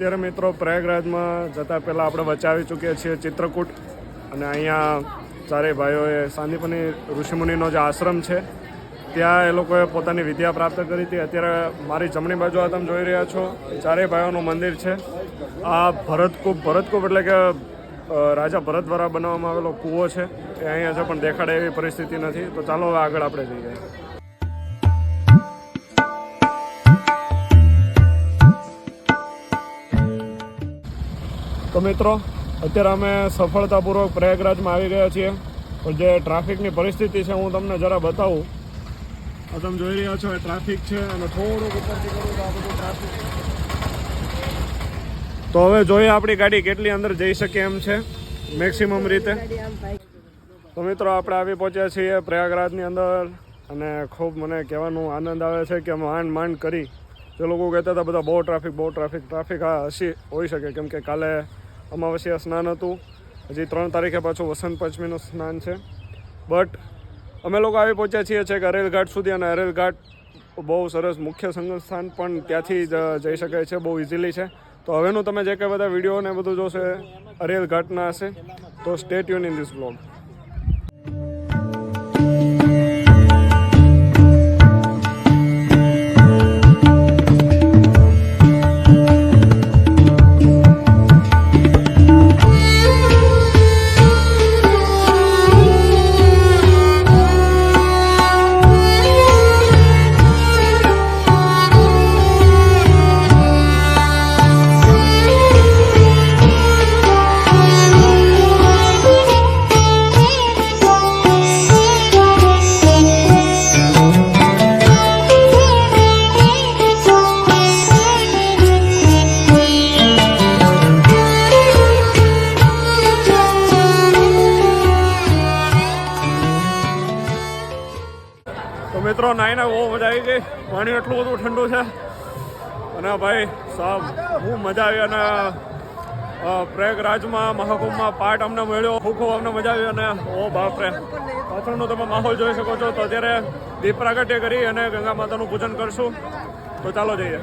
અત્યારે મિત્રો પ્રયાગરાજમાં જતાં પહેલાં આપણે વચ્ચે આવી ચૂક્યા છીએ ચિત્રકૂટ, અને અહીંયા ચારેય ભાઈઓએ સાંદીપની ઋષિમુનિનો જે આશ્રમ છે ત્યાં એ લોકોએ પોતાની વિદ્યા પ્રાપ્ત કરી હતી. અત્યારે મારી જમણી બાજુ આ તમે જોઈ રહ્યા છો ચારેય ભાઈઓનું મંદિર છે. આ ભરતકૂપ એટલે કે રાજા ભરત દ્વારા બનાવવામાં આવેલો કૂવો છે એ અહીંયા છે, પણ દેખાડે એવી પરિસ્થિતિ નથી. તો ચાલો હવે આગળ આપણે જઈએ. તો મિત્રો અત્યારે અમે સફળતાપૂર્વક પ્રયાગરાજમાં આવી ગયા છીએ. પણ જે ટ્રાફિકની પરિસ્થિતિ છે હું તમને જરા બતાવું. આ તમે જોઈ રહ્યા છો એ ટ્રાફિક છે, અને થોડુંક ઉપરથી કરું તો આ બધું ટ્રાફિક. તો હવે જોઈએ આપણી ગાડી કેટલી અંદર જઈ શકે એમ છે મેક્સિમમ રીતે. તો મિત્રો આપણે આવી પહોંચ્યા છીએ પ્રયાગરાજની અંદર, અને ખૂબ મને કહેવાનું આનંદ આવે છે કે માંડ કરી જે લોકો કહેતા હતા બધા બહુ ટ્રાફિક આ હસી હોઈ શકે, કેમ કે કાલે અમાવસ્યા સ્નાન હતું, હજી 3 તારીખે પાછું વસંત પંચમીનું સ્નાન છે. બટ અમે લોકો આવી પહોંચ્યા છીએ છેક અરેલ ઘાટ સુધી, અને અરેલ ઘાટ બહુ સરસ મુખ્ય સંગમ સ્થાન પણ ત્યાંથી જ જઈ શકાય છે, બહુ ઇઝીલી છે. તો હવેનું તમે જે કંઈ બધા વિડીયો ને બધું જોશે અરેલ ઘાટના હશે, તો stay tune in this vlog. મિત્રો નાઈને બહુ મજા આવી ગઈ. પાણી એટલું બધું ઠંડુ છે, અને ભાઈ સાહેબ ખૂબ મજા આવી. અને પ્રયાગરાજમાં મહાકુંભમાં પાર્ટ અમને મળ્યો, ખૂબ અમને મજા આવી. અને ઓ બાપરે, પાછળનો તમે માહોલ જોઈ શકો છો. તો અત્યારે દીપ પ્રાગટ્ય કરી અને ગંગા માતાનું પૂજન કરશું. તો ચાલો જઈએ.